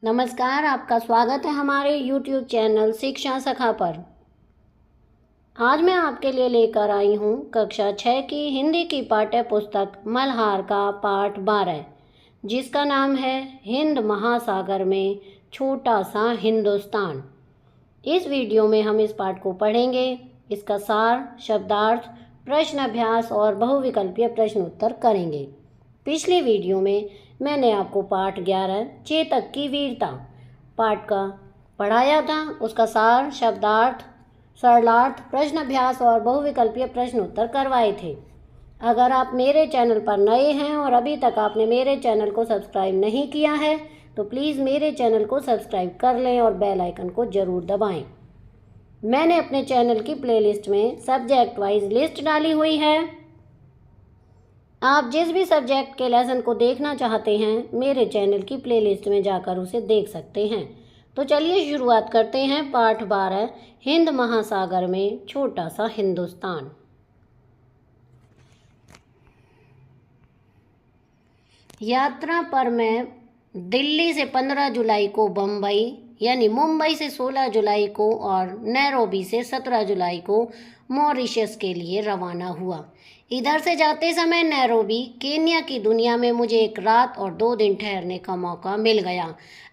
नमस्कार, आपका स्वागत है हमारे YouTube चैनल शिक्षा सखा पर। आज मैं आपके लिए लेकर आई हूँ कक्षा 6 की हिंदी की पाठ्य पुस्तक मल्हार का पाठ 12, जिसका नाम है हिंद महासागर में छोटा सा हिंदुस्तान। इस वीडियो में हम इस पाठ को पढ़ेंगे, इसका सार, शब्दार्थ, प्रश्न अभ्यास और बहुविकल्पीय प्रश्न उत्तर करेंगे। पिछली वीडियो में मैंने आपको पाठ 11 चेतक की वीरता पाठ का पढ़ाया था। उसका सार, शब्दार्थ, सरलार्थ, प्रश्न अभ्यास और बहुविकल्पीय प्रश्न उत्तर करवाए थे। अगर आप मेरे चैनल पर नए हैं और अभी तक आपने मेरे चैनल को सब्सक्राइब नहीं किया है तो प्लीज़ मेरे चैनल को सब्सक्राइब कर लें और बेल आइकन को ज़रूर दबाएं। मैंने अपने चैनल की प्लेलिस्ट में सब्जेक्ट वाइज लिस्ट डाली हुई है। आप जिस भी सब्जेक्ट के लेसन को देखना चाहते हैं मेरे चैनल की प्लेलिस्ट में जाकर उसे देख सकते हैं। तो चलिए शुरुआत करते हैं पाठ 12 हिंद महासागर में छोटा सा हिंदुस्तान। यात्रा पर मैं दिल्ली से 15 जुलाई को बम्बई यानी मुंबई से 16 जुलाई को और नैरोबी से 17 जुलाई को मॉरिशस के लिए रवाना हुआ। इधर से जाते समय नैरोबी केन्या की दुनिया में मुझे 1 रात और 2 दिन ठहरने का मौका मिल गया।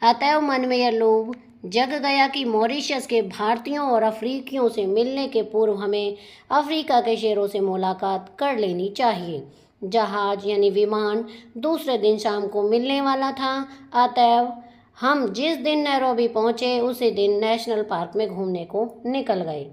अतएव मन में यह लोभ जग गया कि मॉरिशस के भारतीयों और अफ्रीकियों से मिलने के पूर्व हमें अफ्रीका के शेरों से मुलाकात कर लेनी चाहिए। जहाज यानी विमान दूसरे दिन शाम को मिलने वाला था। अतएव हम जिस दिन नैरोबी पहुंचे उसी दिन नेशनल पार्क में घूमने को निकल गए।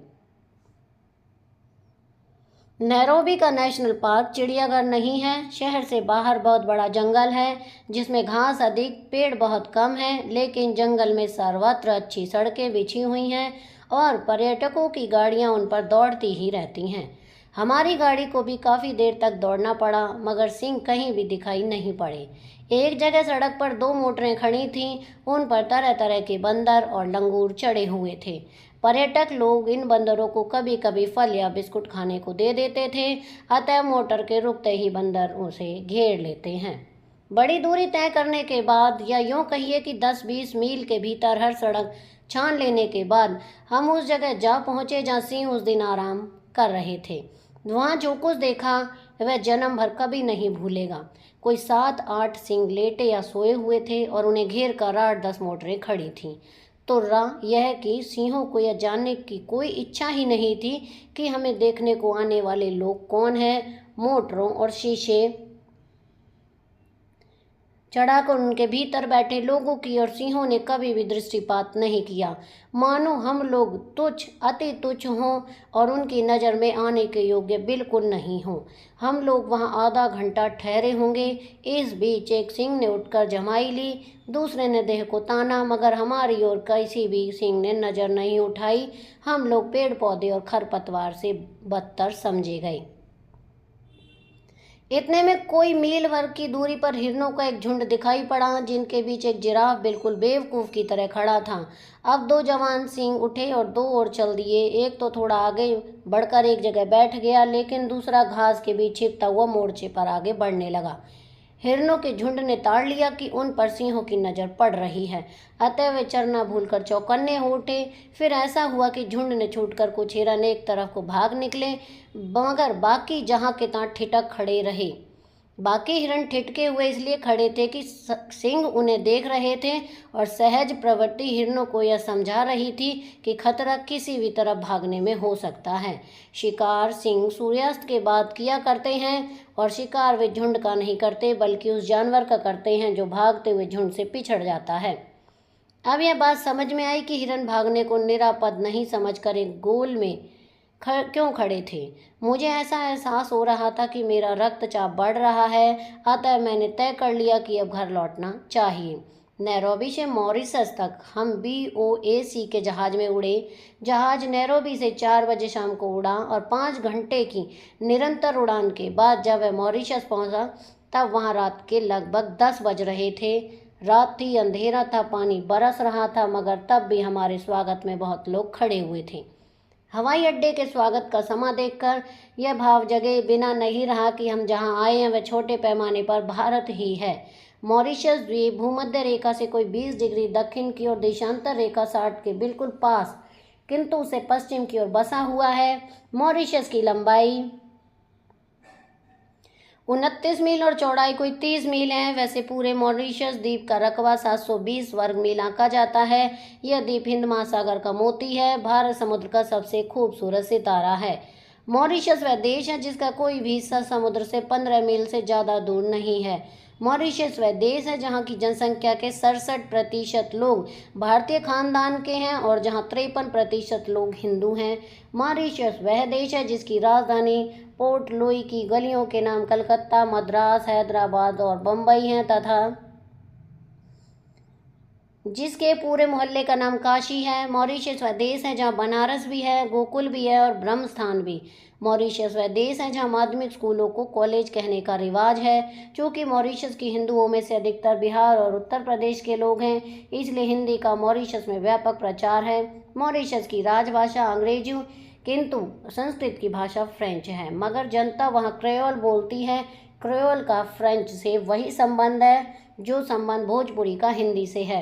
नैरोबी का नेशनल पार्क चिड़ियाघर नहीं है। शहर से बाहर बहुत बड़ा जंगल है जिसमें घास अधिक, पेड़ बहुत कम है, लेकिन जंगल में सर्वत्र अच्छी सड़कें बिछी हुई हैं और पर्यटकों की गाड़ियां उन पर दौड़ती ही रहती हैं। हमारी गाड़ी को भी काफ़ी देर तक दौड़ना पड़ा मगर सिंह कहीं भी दिखाई नहीं पड़े। एक जगह सड़क पर 2 मोटरें खड़ी थीं, उन पर तरह तरह के बंदर और लंगूर चढ़े हुए थे। पर्यटक लोग इन बंदरों को कभी कभी फल या बिस्कुट खाने को दे देते थे, अतः मोटर के रुकते ही बंदर उसे घेर लेते हैं। बड़ी दूरी तय करने के बाद या यूँ कहिए कि 10-20 मील के भीतर हर सड़क छान लेने के बाद हम उस जगह जा पहुँचे जहाँ सिंह उस दिन आराम कर रहे थे। वहाँ जो कुछ देखा वह जन्म भर कभी नहीं भूलेगा। कोई 7-8 सिंह लेटे या सोए हुए थे और उन्हें घेर कर 8-10 मोटरें खड़ी थीं। तुर्रा यह कि सिंहों को यह जानने की कोई इच्छा ही नहीं थी कि हमें देखने को आने वाले लोग कौन हैं। मोटरों और शीशे चढ़ाकर उनके भीतर बैठे लोगों की और सिंहों ने कभी भी दृष्टिपात नहीं किया, मानो हम लोग तुच्छ, अति तुच्छ हों और उनकी नज़र में आने के योग्य बिल्कुल नहीं हों। हम लोग वहाँ आधा घंटा ठहरे होंगे। इस बीच एक सिंह ने उठकर जमाई ली, दूसरे ने देह को ताना, मगर हमारी ओर किसी भी सिंह ने नज़र नहीं उठाई। हम लोग पेड़ पौधे और खरपतवार से बदतर समझे गए। इतने में कोई मील भर की दूरी पर हिरणों का एक झुंड दिखाई पड़ा, जिनके बीच एक जिराफ बिल्कुल बेवकूफ़ की तरह खड़ा था। अब 2 जवान सिंह उठे और 2 और चल दिए। एक तो थोड़ा आगे बढ़कर एक जगह बैठ गया, लेकिन दूसरा घास के बीच छिपता हुआ मोर्चे पर आगे बढ़ने लगा। हिरणों के झुंड ने ताड़ लिया कि उन पर सिंहों की नज़र पड़ रही है, अतः वे चरना भूलकर चौकन्ने हो उठे। फिर ऐसा हुआ कि झुंड ने छूटकर कुछ हिरण एक तरफ को भाग निकले, मगर बाकी जहाँ के तहाँ ठिठक खड़े रहे। बाकी हिरण ठिठके हुए इसलिए खड़े थे कि सिंह उन्हें देख रहे थे और सहज प्रवृत्ति हिरणों को यह समझा रही थी कि खतरा किसी भी तरफ भागने में हो सकता है। शिकार सिंह सूर्यास्त के बाद किया करते हैं और शिकार वे झुंड का नहीं करते बल्कि उस जानवर का करते हैं जो भागते हुए झुंड से पिछड़ जाता है। अब यह बात समझ में आई कि हिरण भागने को निरापद नहीं समझकर एक गोल में क्यों खड़े थे। मुझे ऐसा एहसास हो रहा था कि मेरा रक्तचाप बढ़ रहा है, अतः मैंने तय कर लिया कि अब घर लौटना चाहिए। नैरोबी से मॉरिशस तक हम BOAC के जहाज़ में उड़े। जहाज़ नैरोबी से 4 बजे शाम को उड़ा और 5 घंटे की निरंतर उड़ान के बाद जब वह मॉरिशस पहुंचा तब वहां रात के लगभग 10 बज रहे थे। रात थी, अंधेरा था, पानी बरस रहा था, मगर तब भी हमारे स्वागत में बहुत लोग खड़े हुए थे। हवाई अड्डे के स्वागत का समा देखकर यह भाव जगे बिना नहीं रहा कि हम जहां आए हैं वह छोटे पैमाने पर भारत ही है। मॉरिशस द्वीप भूमध्य रेखा से कोई 20 डिग्री दक्षिण की ओर देशांतर रेखा 60 के बिल्कुल पास, किंतु उसे पश्चिम की ओर बसा हुआ है। मॉरिशस की लंबाई 29 मील और चौड़ाई कोई 30 मील है। वैसे पूरे मॉरिशस द्वीप का रकबा 720 वर्ग मील आंका जाता है। यह द्वीप हिंद महासागर का मोती है, भारत समुद्र का सबसे खूबसूरत सितारा है। मॉरिशस वह देश है जिसका कोई भी हिस्सा समुद्र से 15 मील से ज़्यादा दूर नहीं है। मॉरिशस वह देश है जहाँ की जनसंख्या के 67% लोग भारतीय खानदान के हैं और जहाँ 53% लोग हिंदू हैं। मॉरिशस वह देश है जिसकी राजधानी पोर्ट लुई की गलियों के नाम कलकत्ता, मद्रास, हैदराबाद और बम्बई हैं तथा जिसके पूरे मोहल्ले का नाम काशी है। मॉरिशस वह देश है जहाँ बनारस भी है, गोकुल भी है और ब्रह्म स्थान भी। मॉरिशस वह देश है जहाँ माध्यमिक स्कूलों को कॉलेज कहने का रिवाज है। चूँकि मॉरिशस की हिंदुओं में से अधिकतर बिहार और उत्तर प्रदेश के लोग हैं, इसलिए हिंदी का मॉरिशस में व्यापक प्रचार है। मॉरिशस की राजभाषा अंग्रेजी, किंतु संस्कृत की भाषा फ्रेंच है, मगर जनता वहाँ क्रेओल बोलती है। क्रेओल का फ्रेंच से वही संबंध है जो संबंध भोजपुरी का हिंदी से है,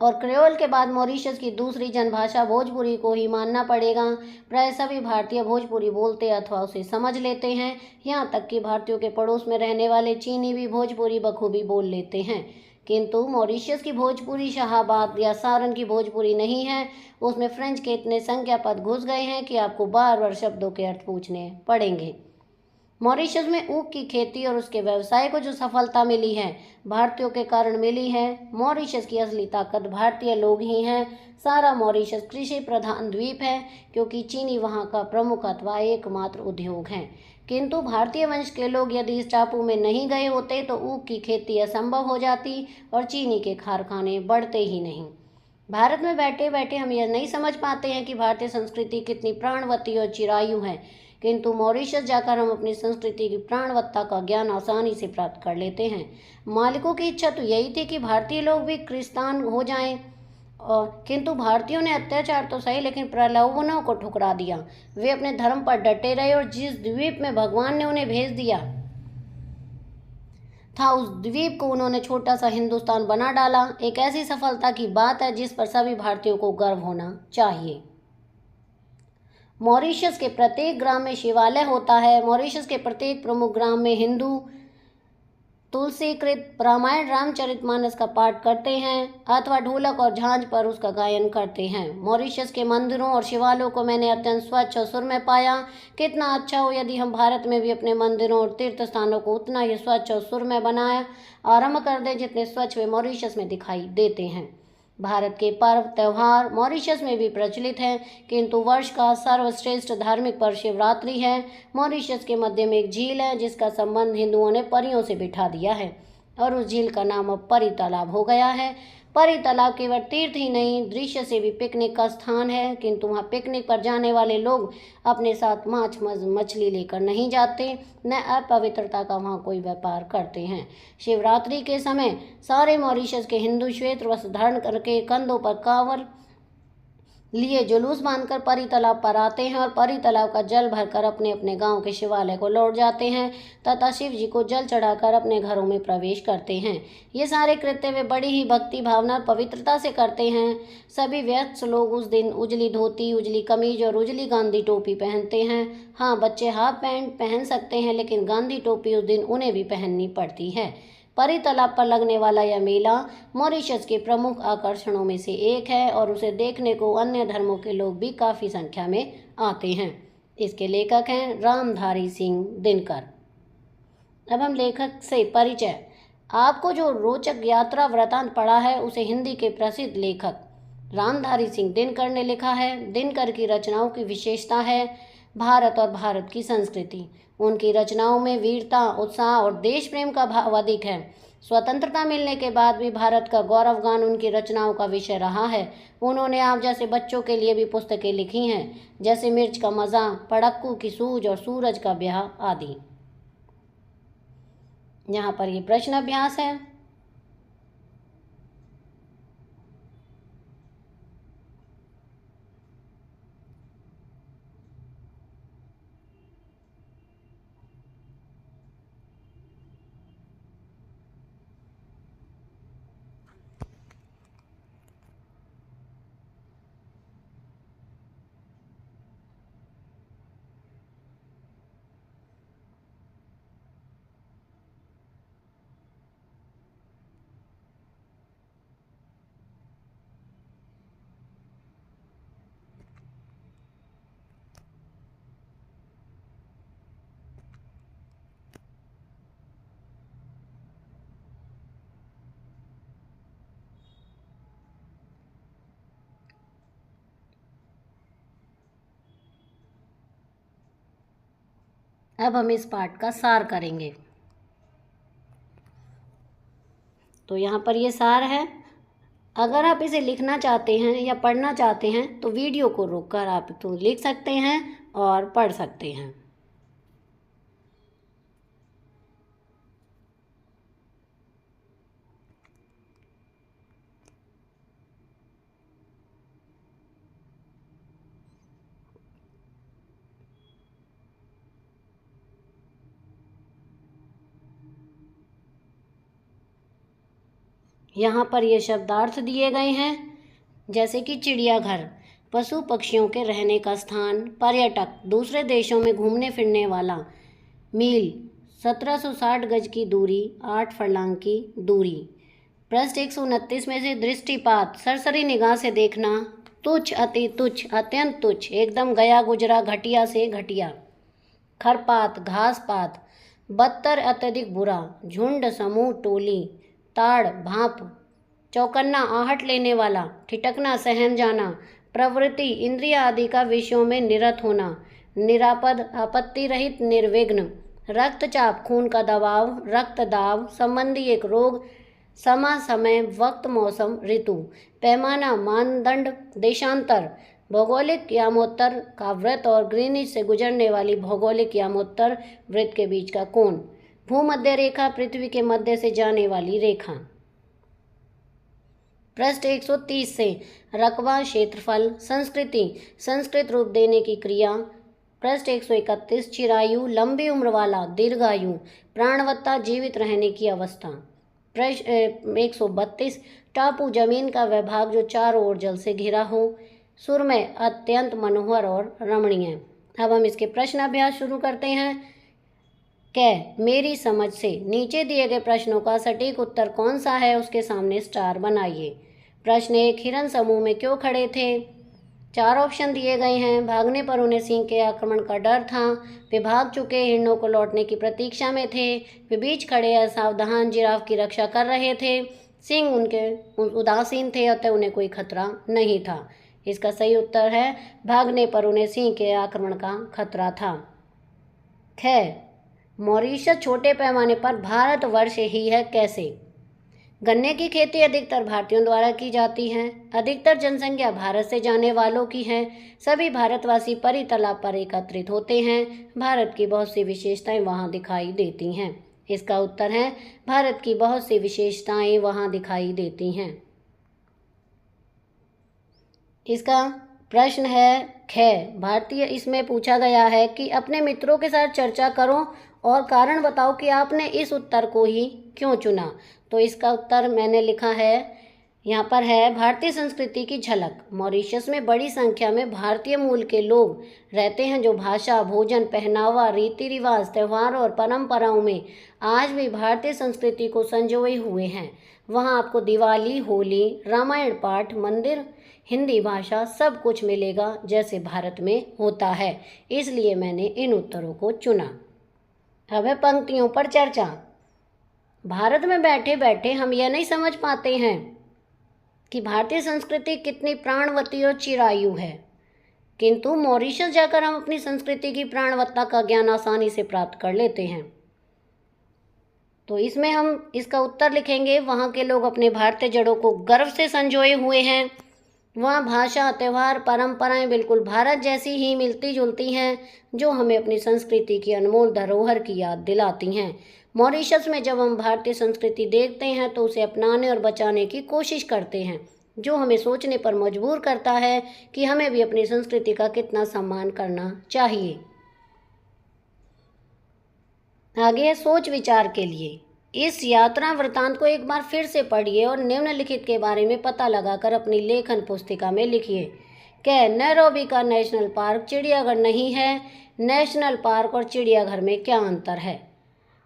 और क्रेओल के बाद मॉरिशस की दूसरी जनभाषा भोजपुरी को ही मानना पड़ेगा। प्राय सभी भारतीय भोजपुरी बोलते अथवा उसे समझ लेते हैं। यहाँ तक कि भारतीयों के पड़ोस में रहने वाले चीनी भी भोजपुरी बखूबी बोल लेते हैं। किंतु मॉरिशस की भोजपुरी शाहाबाद या सारन की भोजपुरी नहीं है। उसमें फ्रेंच के इतने संख्या पद घुस गए हैं कि आपको बार बार शब्दों के अर्थ पूछने पड़ेंगे। मॉरिशस में ऊख की खेती और उसके व्यवसाय को जो सफलता मिली है, भारतीयों के कारण मिली है। मॉरिशस की असली ताकत भारतीय लोग ही हैं। सारा मॉरिशस कृषि प्रधान द्वीप है, क्योंकि चीनी वहाँ का प्रमुख अथवा एकमात्र उद्योग है। किंतु भारतीय वंश के लोग यदि इस टापू में नहीं गए होते तो ऊख की खेती असंभव हो जाती और चीनी के कारखाने बढ़ते ही नहीं। भारत में बैठे बैठे हम यह नहीं समझ पाते हैं कि भारतीय संस्कृति कितनी प्राणवती और चिरायु है, किंतु मॉरिशस जाकर हम अपनी संस्कृति की प्राणवत्ता का ज्ञान आसानी से प्राप्त कर लेते हैं। मालिकों की इच्छा तो यही थी कि भारतीय लोग भी क्रिस्तान हो जाएं, और किंतु भारतीयों ने अत्याचार तो सही लेकिन प्रलोभनों को ठुकरा दिया। वे अपने धर्म पर डटे रहे और जिस द्वीप में भगवान ने उन्हें भेज दिया था, उस द्वीप को उन्होंने छोटा सा हिंदुस्तान बना डाला। एक ऐसी सफलता की बात है जिस पर सभी भारतीयों को गर्व होना चाहिए। मॉरिशस के प्रत्येक ग्राम में शिवालय होता है। मॉरिशस के प्रत्येक प्रमुख ग्राम में हिंदू तुलसीकृत रामायण रामचरितमानस का पाठ करते हैं अथवा ढोलक और झांझ पर उसका गायन करते हैं। मॉरिशस के मंदिरों और शिवालयों को मैंने अत्यंत स्वच्छ और सुरम्य पाया। कितना अच्छा हो यदि हम भारत में भी अपने मंदिरों और तीर्थ स्थानों को उतना ही स्वच्छ और सुरम्य बनाया आरंभ कर दें जितने स्वच्छ वे मॉरिशस में दिखाई देते हैं। भारत के पर्व त्यौहार मॉरिशस में भी प्रचलित हैं, किंतु वर्ष का सर्वश्रेष्ठ धार्मिक पर्व शिवरात्रि है। मॉरिशस के मध्य में एक झील है जिसका संबंध हिंदुओं ने परियों से बिठा दिया है और उस झील का नाम अब परी तालाब हो गया है। परी तालाब केवल तीर्थ ही नहीं, दृश्य से भी पिकनिक का स्थान है, किंतु वहाँ पिकनिक पर जाने वाले लोग अपने साथ माछ मछली लेकर नहीं जाते, न अपवित्रता का वहाँ कोई व्यापार करते हैं। शिवरात्रि के समय सारे मॉरिशस के हिंदू श्वेत वस्त्र धारण करके कंधों पर कांवर लिए जुलूस बांधकर परी तालाब पर आते हैं और परी तालाब का जल भरकर अपने अपने गांव के शिवालय को लौट जाते हैं तथा शिव जी को जल चढ़ाकर अपने घरों में प्रवेश करते हैं। ये सारे कृत्य वे बड़ी ही भक्ति भावना और पवित्रता से करते हैं। सभी वयस्क लोग उस दिन उजली धोती, उजली कमीज और उजली गांधी टोपी पहनते हैं। हाँ, बच्चे हाफ पैंट पहन सकते हैं, लेकिन गांधी टोपी उस दिन उन्हें भी पहननी पड़ती है। परी तालाब पर लगने वाला यह मेला मॉरिशस के प्रमुख आकर्षणों में से एक है और उसे देखने को अन्य धर्मों के लोग भी काफ़ी संख्या में आते हैं। इसके लेखक हैं रामधारी सिंह दिनकर। अब हम लेखक से परिचय। आपको जो रोचक यात्रा वृतांत पढ़ा है उसे हिंदी के प्रसिद्ध लेखक रामधारी सिंह दिनकर ने लिखा है। दिनकर की रचनाओं की विशेषता है भारत और भारत की संस्कृति। उनकी रचनाओं में वीरता, उत्साह और देश प्रेम का भाव अधिक है। स्वतंत्रता मिलने के बाद भी भारत का गौरवगान उनकी रचनाओं का विषय रहा है। उन्होंने आप जैसे बच्चों के लिए भी पुस्तकें लिखी हैं, जैसे मिर्च का मज़ा, पड़क्कू की सूझ और सूरज का ब्याह आदि। यहाँ पर ये प्रश्न अभ्यास है। अब हम इस पाठ का सार करेंगे। तो यहाँ पर ये सार है। अगर आप इसे लिखना चाहते हैं या पढ़ना चाहते हैं तो वीडियो को रोककर आप तो लिख सकते हैं और पढ़ सकते हैं। यहाँ पर ये शब्दार्थ दिए गए हैं, जैसे कि चिड़ियाघर पशु पक्षियों के रहने का स्थान, पर्यटक दूसरे देशों में घूमने फिरने वाला, मील 1760 गज की दूरी, 8 फर्लांग की दूरी। पृष्ठ 129 में से दृष्टिपात सरसरी निगाह से देखना, तुच्छ अति तुच्छ अत्यंत तुच्छ, एकदम गया गुजरा घटिया से घटिया। खरपात घास पात, बदतर अत्यधिक बुरा, झुंड समूह टोली, ताड़ भाप, चौकन्ना आहट लेने वाला, ठिठकना सहम जाना, प्रवृत्ति इंद्रिय आदि का विषयों में निरत होना, निरापद आपत्ति रहित निर्विघ्न, रक्तचाप खून का दबाव, रक्त दाब संबंधी एक रोग, समा समय वक्त मौसम ऋतु, पैमाना मानदंड देशांतर, भौगोलिक यामोत्तर का वृत्त और ग्रीनिच से गुजरने वाली भौगोलिक यामोत्तर वृत्त के बीच का कोण, भूमध्य रेखा पृथ्वी के मध्य से जाने वाली रेखा। पृष्ठ 130 से रकबा क्षेत्रफल, संस्कृति संस्कृत रूप देने की क्रिया। पृष्ठ 131 चिरायु लंबी उम्र वाला, दीर्घायु, प्राणवत्ता जीवित रहने की अवस्था। पृष्ठ 132 टापू जमीन का वह भाग जो चारों ओर जल से घिरा हो, सुरमय अत्यंत मनोहर और रमणीय। अब हम इसके प्रश्न अभ्यास शुरू करते हैं। मेरी समझ से नीचे दिए गए प्रश्नों का सटीक उत्तर कौन सा है, उसके सामने स्टार बनाइए। प्रश्न 1, हिरण समूह में क्यों खड़े थे? 4 ऑप्शन दिए गए हैं। भागने पर उन्हें सिंह के आक्रमण का डर था, वे भाग चुके हिरणों को लौटने की प्रतीक्षा में थे, वे बीच खड़े असावधान जिराफ की रक्षा कर रहे थे, सिंह उनके उदासीन थे अतः उन्हें कोई खतरा नहीं था। इसका सही उत्तर है भागने पर उन्हें सिंह के आक्रमण का खतरा था। मॉरिशस छोटे पैमाने पर भारतवर्ष ही है कैसे? गन्ने की खेती अधिकतर भारतीयों द्वारा की जाती है, अधिकतर जनसंख्या भारत से जाने वालों की है, सभी भारतवासी परितलाब पर एकत्रित होते हैं, भारत की बहुत सी विशेषताएं वहां दिखाई देती हैं। इसका उत्तर है भारत की बहुत सी विशेषताएं वहां दिखाई देती हैं। इसका प्रश्न है भारतीय, इसमें पूछा गया है कि अपने मित्रों के साथ चर्चा करो और कारण बताओ कि आपने इस उत्तर को ही क्यों चुना। तो इसका उत्तर मैंने लिखा है, यहाँ पर है भारतीय संस्कृति की झलक। मॉरिशस में बड़ी संख्या में भारतीय मूल के लोग रहते हैं जो भाषा, भोजन, पहनावा, रीति रिवाज, त्योहारों और परंपराओं में आज भी भारतीय संस्कृति को संजोए हुए हैं। वहाँ आपको दिवाली, होली, रामायण पाठ, मंदिर, हिंदी भाषा सब कुछ मिलेगा जैसे भारत में होता है, इसलिए मैंने इन उत्तरों को चुना। अब है पंक्तियों पर चर्चा। भारत में बैठे बैठे हम यह नहीं समझ पाते हैं कि भारतीय संस्कृति कितनी प्राणवती और चिरायु है, किंतु मॉरिशस जाकर हम अपनी संस्कृति की प्राणवत्ता का ज्ञान आसानी से प्राप्त कर लेते हैं। तो इसमें हम इसका उत्तर लिखेंगे, वहाँ के लोग अपने भारतीय जड़ों को गर्व से संजोए हुए हैं, वहाँ भाषा, त्यौहार, परंपराएं बिल्कुल भारत जैसी ही मिलती जुलती हैं जो हमें अपनी संस्कृति की अनमोल धरोहर की याद दिलाती हैं। मॉरिशस में जब हम भारतीय संस्कृति देखते हैं तो उसे अपनाने और बचाने की कोशिश करते हैं, जो हमें सोचने पर मजबूर करता है कि हमें भी अपनी संस्कृति का कितना सम्मान करना चाहिए। आगे है सोच विचार के लिए। इस यात्रा वृतांत को एक बार फिर से पढ़िए और निम्नलिखित के बारे में पता लगाकर अपनी लेखन पुस्तिका में लिखिए। नैरोबी का नेशनल पार्क चिड़ियाघर नहीं है, नेशनल पार्क और चिड़ियाघर में क्या अंतर है?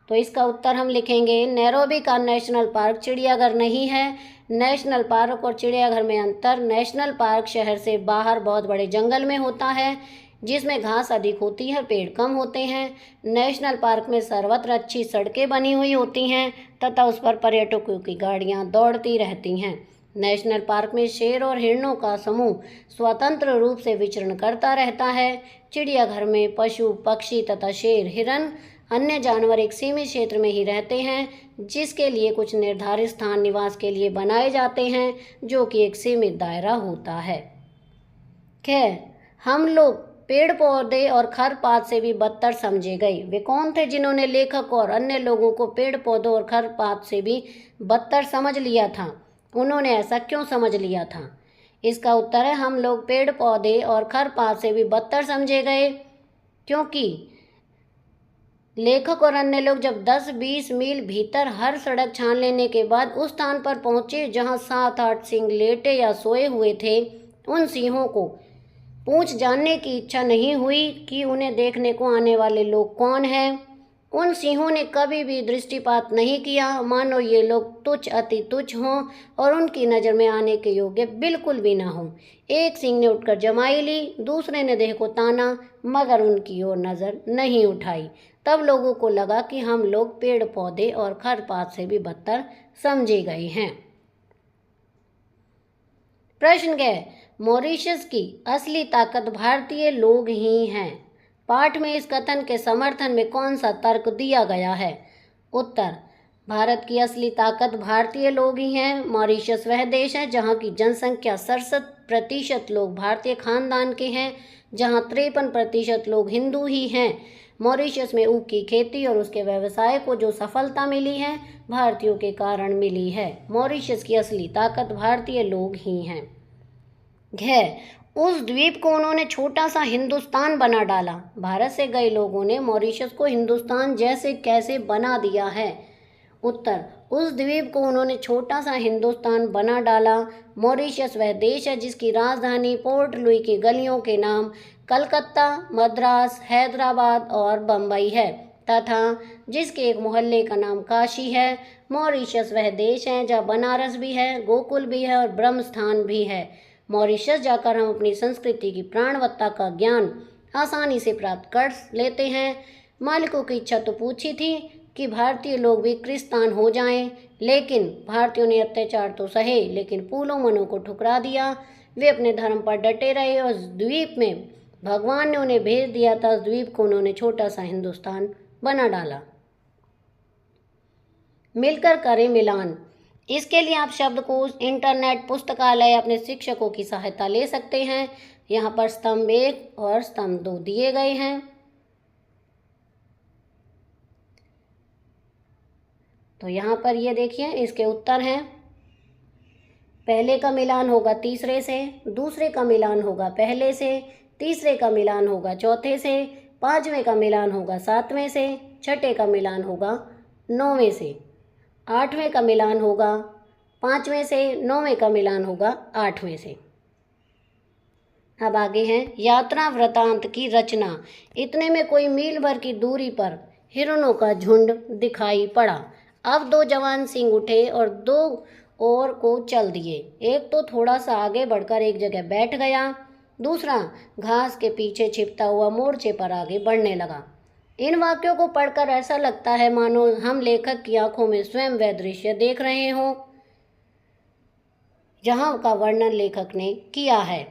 तो इसका उत्तर हम लिखेंगे, नैरोबी का नेशनल पार्क चिड़ियाघर नहीं है, नेशनल पार्क और चिड़ियाघर में अंतर, नेशनल पार्क शहर से बाहर बहुत बड़े जंगल में होता है जिसमें घास अधिक होती है, पेड़ कम होते हैं। नेशनल पार्क में सर्वत्र अच्छी सड़कें बनी हुई होती हैं तथा उस पर पर्यटकों की गाड़ियां दौड़ती रहती हैं। नेशनल पार्क में शेर और हिरणों का समूह स्वतंत्र रूप से विचरण करता रहता है। चिड़ियाघर में पशु, पक्षी तथा शेर, हिरन, अन्य जानवर एक सीमित क्षेत्र में ही रहते हैं, जिसके लिए कुछ निर्धारित स्थान निवास के लिए बनाए जाते हैं, जो कि एक सीमित दायरा होता है। खैर, हम लोग पेड़ पौधे और खरपात से भी बदतर समझे गए। वे कौन थे जिन्होंने लेखक और अन्य लोगों को पेड़ पौधों और खरपात से भी बदतर समझ लिया था? उन्होंने ऐसा क्यों समझ लिया था? इसका उत्तर है, हम लोग पेड़ पौधे और खरपात से भी बदतर समझे गए क्योंकि लेखक और अन्य लोग जब 10-20 मील भीतर हर सड़क छान लेने के बाद उस स्थान पर पहुंचे जहां 7-8 सिंह लेटे या सोए हुए थे, उन सिंहों को पूछ जानने की इच्छा नहीं हुई कि उन्हें देखने को आने वाले लोग कौन हैं। उन सिंहों ने कभी भी दृष्टिपात नहीं किया, मानो ये लोग तुच्छ अति तुच्छ हों और उनकी नज़र में आने के योग्य बिल्कुल भी ना हों। एक सिंह ने उठकर जमाई ली, दूसरे ने देह को ताना, मगर उनकी ओर नज़र नहीं उठाई। तब लोगों को लगा कि हम लोग पेड़ पौधे और खरपात से भी बदतर समझे गए हैं। प्रश्न है, मॉरिशस की असली ताकत भारतीय लोग ही हैं। पाठ में इस कथन के समर्थन में कौन सा तर्क दिया गया है? उत्तर, भारत की असली ताकत भारतीय लोग ही हैं। मॉरिशस वह देश है जहां की जनसंख्या 67% लोग भारतीय खानदान के हैं, जहां 53% लोग हिंदू ही हैं। मॉरिशस में ऊख की खेती और उसके व्यवसाय को जो सफलता मिली है, भारतीयों के कारण मिली है। मॉरिशस की असली ताकत भारतीय लोग ही हैं। उस द्वीप को उन्होंने छोटा सा हिंदुस्तान बना डाला। भारत से गए लोगों ने मॉरिशस को हिंदुस्तान जैसे कैसे बना दिया है? उत्तर, उस द्वीप को उन्होंने छोटा सा हिंदुस्तान बना डाला। मॉरिशस वह देश है जिसकी राजधानी पोर्ट लुई की गलियों के नाम कलकत्ता, मद्रास, हैदराबाद और बम्बई है तथा जिसके एक मोहल्ले का नाम काशी है। मॉरिशस वह देश है जहाँ बनारस भी है, गोकुल भी है और ब्रह्म स्थान भी है। मॉरिशस जाकर हम अपनी संस्कृति की प्राणवत्ता का ज्ञान आसानी से प्राप्त कर लेते हैं। मालिकों की इच्छा तो पूछी थी कि भारतीय लोग भी क्रिस्तान हो जाएं, लेकिन भारतीयों ने अत्याचार तो सहे, लेकिन फूलों मनों को ठुकरा दिया। वे अपने धर्म पर डटे रहे और उस द्वीप में भगवान ने उन्हें भेज दिया था। उस द्वीप को उन्होंने छोटा सा हिंदुस्तान बना डाला। मिलकर करें मिलान। इसके लिए आप शब्दकोश, इंटरनेट, पुस्तकालय, अपने शिक्षकों की सहायता ले सकते हैं। यहाँ पर स्तंभ 1 और स्तंभ 2 दिए गए हैं। तो यहाँ पर ये देखिए, इसके उत्तर हैं। पहले का मिलान होगा तीसरे से, दूसरे का मिलान होगा पहले से, तीसरे का मिलान होगा चौथे से, पांचवें का मिलान होगा सातवें से, छठे का मिलान होगा नौवें से, आठवें का मिलान होगा पांचवें से, नौवें का मिलान होगा आठवें से। अब आगे हैं यात्रा वृतांत की रचना। इतने में कोई मील भर की दूरी पर हिरणों का झुंड दिखाई पड़ा। अब 2 जवान सिंह उठे और 2 और को चल दिए। एक तो थोड़ा सा आगे बढ़कर एक जगह बैठ गया, दूसरा घास के पीछे छिपता हुआ मोर्चे पर आगे बढ़ने लगा। इन वाक्यों को पढ़कर ऐसा लगता है मानो हम लेखक की आंखों में स्वयं वह दृश्य देख रहे हों जहां का वर्णन लेखक ने किया है।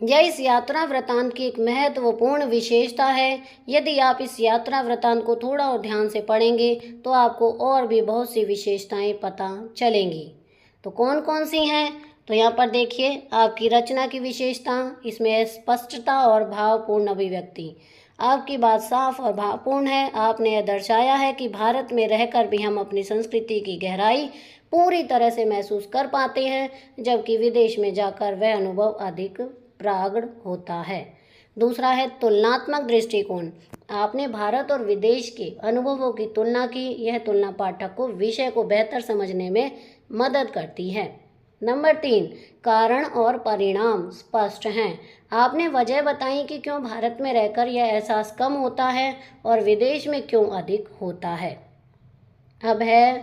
यह इस यात्रा वृतांत की एक महत्वपूर्ण विशेषता है। यदि आप इस यात्रा वृतांत को थोड़ा और ध्यान से पढ़ेंगे तो आपको और भी बहुत सी विशेषताएं पता चलेंगी। तो कौन कौन सी हैं? तो यहाँ पर देखिए, आपकी रचना की विशेषता, इसमें स्पष्टता और भावपूर्ण अभिव्यक्ति। आपकी बात साफ और भावपूर्ण है। आपने यह दर्शाया है कि भारत में रहकर भी हम अपनी संस्कृति की गहराई पूरी तरह से महसूस कर पाते हैं, जबकि विदेश में जाकर वह अनुभव अधिक प्रगाढ़ होता है। दूसरा है तुलनात्मक दृष्टिकोण। आपने भारत और विदेश के अनुभवों की तुलना की। यह तुलना पाठक को विषय को बेहतर समझने में मदद करती है। नंबर 3, कारण और परिणाम स्पष्ट हैं। आपने वजह बताई कि क्यों भारत में रहकर यह एहसास कम होता है और विदेश में क्यों अधिक होता है। अब है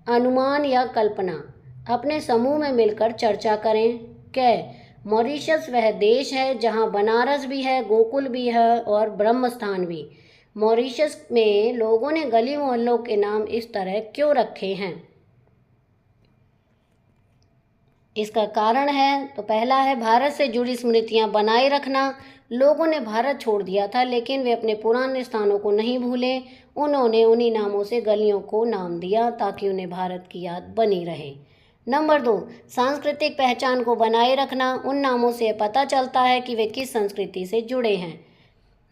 अनुमान या कल्पना। अपने समूह में मिलकर चर्चा करें। कै मॉरिशस वह देश है जहां बनारस भी है, गोकुल भी है और ब्रह्म स्थान भी। मॉरिशस में लोगों ने गली मोहल्लों के नाम इस तरह क्यों रखे हैं? इसका कारण है तो पहला है भारत से जुड़ी स्मृतियां बनाए रखना। लोगों ने भारत छोड़ दिया था लेकिन वे अपने पुराने स्थानों को नहीं भूले। उन्होंने उन्हीं नामों से गलियों को नाम दिया ताकि उन्हें भारत की याद बनी रहे। नंबर 2, सांस्कृतिक पहचान को बनाए रखना। उन नामों से पता चलता है कि वे किस संस्कृति से जुड़े हैं।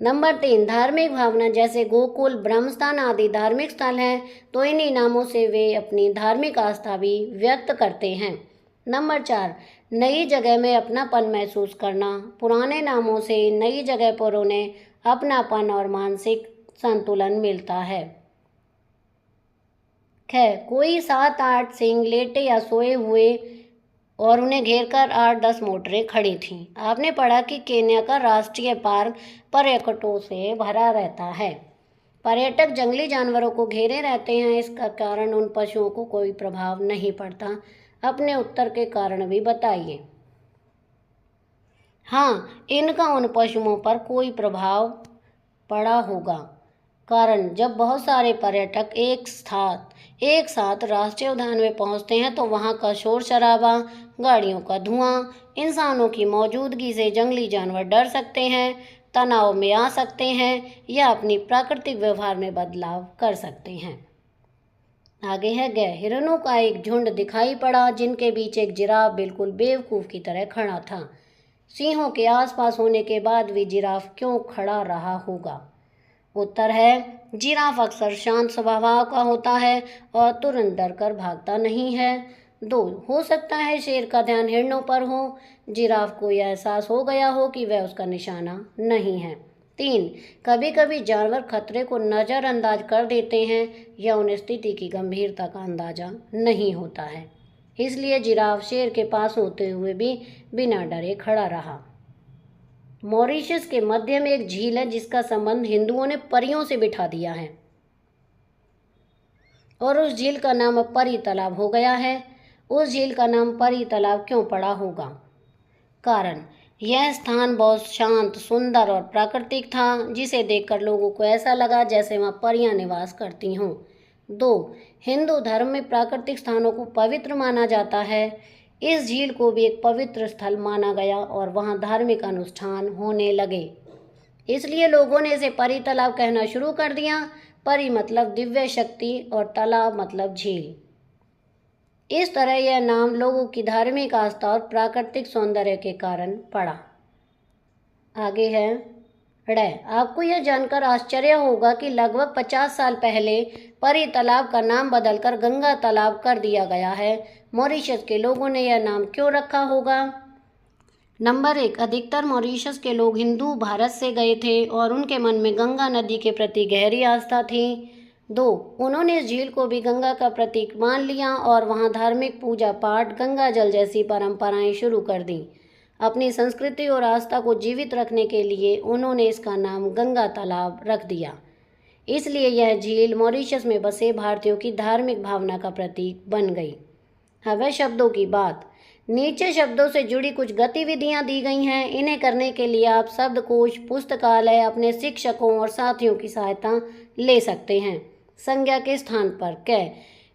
नंबर 3, धार्मिक भावना। जैसे गोकुल, ब्रह्मस्थान आदि धार्मिक स्थल हैं तो इन्हीं नामों से वे अपनी धार्मिक आस्था भी व्यक्त करते हैं। नंबर 4, नई जगह में अपनापन महसूस करना। पुराने नामों से नई जगह पर उन्हें अपनापन और मानसिक संतुलन मिलता है। कोई 7-8 सिंह लेटे या सोए हुए और उन्हें घेरकर 8-10 मोटरें खड़ी थीं। आपने पढ़ा कि केन्या का राष्ट्रीय पार्क पर्यटकों से भरा रहता है। पर्यटक जंगली जानवरों को घेरे रहते हैं, इसका कारण उन पशुओं को कोई प्रभाव नहीं पड़ता। अपने उत्तर के कारण भी बताइए। हाँ, इनका उन पशुओं पर कोई प्रभाव पड़ा होगा। कारण जब बहुत सारे पर्यटक एक साथ राष्ट्रीय उद्यान में पहुंचते हैं तो वहां का शोर शराबा, गाड़ियों का धुआं, इंसानों की मौजूदगी से जंगली जानवर डर सकते हैं, तनाव में आ सकते हैं या अपनी प्राकृतिक व्यवहार में बदलाव कर सकते हैं। आगे है हिरणों का एक झुंड दिखाई पड़ा जिनके बीच एक जिराफ बिल्कुल बेवकूफ़ की तरह खड़ा था। सिंहों के आसपास होने के बाद भी जिराफ क्यों खड़ा रहा होगा? उत्तर है, जिराफ अक्सर शांत स्वभाव का होता है और तुरंत डरकर भागता नहीं है। 2, हो सकता है शेर का ध्यान हिरणों पर हो। जिराफ को यह एहसास हो गया हो कि वह उसका निशाना नहीं है। 3, कभी कभी जानवर खतरे को नज़रअंदाज कर देते हैं या उन्हें स्थिति की गंभीरता का अंदाजा नहीं होता है, इसलिए जिराफ शेर के पास होते हुए भी बिना डरे खड़ा रहा। मॉरिशस के मध्य में एक झील है जिसका संबंध हिंदुओं ने परियों से बिठा दिया है और उस झील का नाम अब परी तालाब हो गया है। उस झील का नाम परी तालाब क्यों पड़ा होगा? कारण यह स्थान बहुत शांत, सुंदर और प्राकृतिक था, जिसे देखकर लोगों को ऐसा लगा जैसे वहाँ परियां निवास करती हों। 2, हिंदू धर्म में प्राकृतिक स्थानों को पवित्र माना जाता है। इस झील को भी एक पवित्र स्थल माना गया और वहाँ धार्मिक अनुष्ठान होने लगे, इसलिए लोगों ने इसे परी तालाब कहना शुरू कर दिया। परी मतलब दिव्य शक्ति और तालाब मतलब झील। इस तरह यह नाम लोगों की धार्मिक आस्था और प्राकृतिक सौंदर्य के कारण पड़ा। आगे है आपको यह जानकर आश्चर्य होगा कि लगभग 50 साल पहले परी तालाब का नाम बदलकर गंगा तालाब कर दिया गया है। मॉरिशस के लोगों ने यह नाम क्यों रखा होगा? नंबर 1, अधिकतर मॉरिशस के लोग हिंदू भारत से गए थे और उनके मन में गंगा नदी के प्रति गहरी आस्था थी। 2, उन्होंने इस झील को भी गंगा का प्रतीक मान लिया और वहाँ धार्मिक पूजा पाठ, गंगा जल जैसी परंपराएं शुरू कर दी। अपनी संस्कृति और आस्था को जीवित रखने के लिए उन्होंने इसका नाम गंगा तालाब रख दिया। इसलिए यह झील मॉरिशस में बसे भारतीयों की धार्मिक भावना का प्रतीक बन गई। अब है शब्दों की बात। नीचे शब्दों से जुड़ी कुछ गतिविधियां दी गई हैं। इन्हें करने के लिए आप शब्दकोश, पुस्तकालय, अपने शिक्षकों और साथियों की सहायता ले सकते हैं। संज्ञा के स्थान पर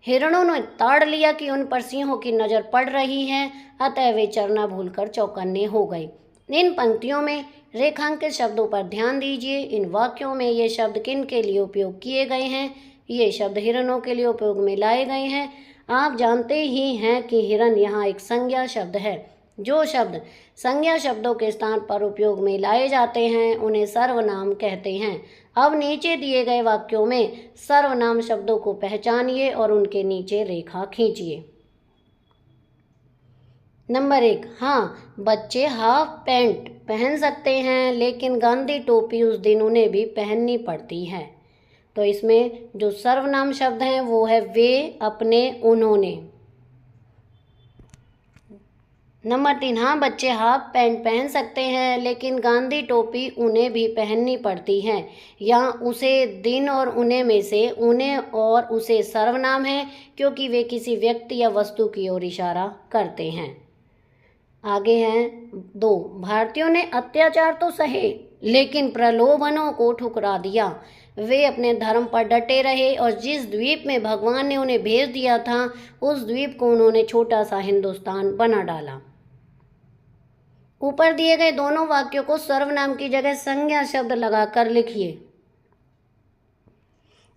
हिरणों ने ताड़ लिया कि उन पर सिंहों की नज़र पड़ रही है, अतः वे चरना भूलकर चौकन्ने हो गए। इन पंक्तियों में रेखांकित शब्दों पर ध्यान दीजिए। इन वाक्यों में ये शब्द किन के लिए उपयोग किए गए हैं? ये शब्द हिरणों के लिए उपयोग में लाए गए हैं। आप जानते ही हैं कि हिरण यहाँ एक संज्ञा शब्द है। जो शब्द संज्ञा शब्दों के स्थान पर उपयोग में लाए जाते हैं उन्हें सर्वनाम कहते हैं। अब नीचे दिए गए वाक्यों में सर्वनाम शब्दों को पहचानिए और उनके नीचे रेखा खींचिए। नंबर 1, हाँ, बच्चे हाफ पैंट पहन सकते हैं लेकिन गांधी टोपी उस दिन उन्हें भी पहननी पड़ती है। तो इसमें जो सर्वनाम शब्द हैं वो है वे, अपने, उन्होंने। नंबर 3, हाँ, बच्चे हाफ पैंट पहन सकते हैं लेकिन गांधी टोपी उन्हें भी पहननी पड़ती है। यहाँ उसे, दिन और उन्हें में से उन्हें और उसे सर्वनाम है क्योंकि वे किसी व्यक्ति या वस्तु की ओर इशारा करते हैं। आगे हैं 2, भारतीयों ने अत्याचार तो सहे लेकिन प्रलोभनों को ठुकरा दिया। वे अपने धर्म पर डटे रहे और जिस द्वीप में भगवान ने उन्हें भेज दिया था उस द्वीप को उन्होंने छोटा सा हिंदुस्तान बना डाला। ऊपर दिए गए दोनों वाक्यों को सर्वनाम की जगह संज्ञा शब्द लगाकर लिखिए।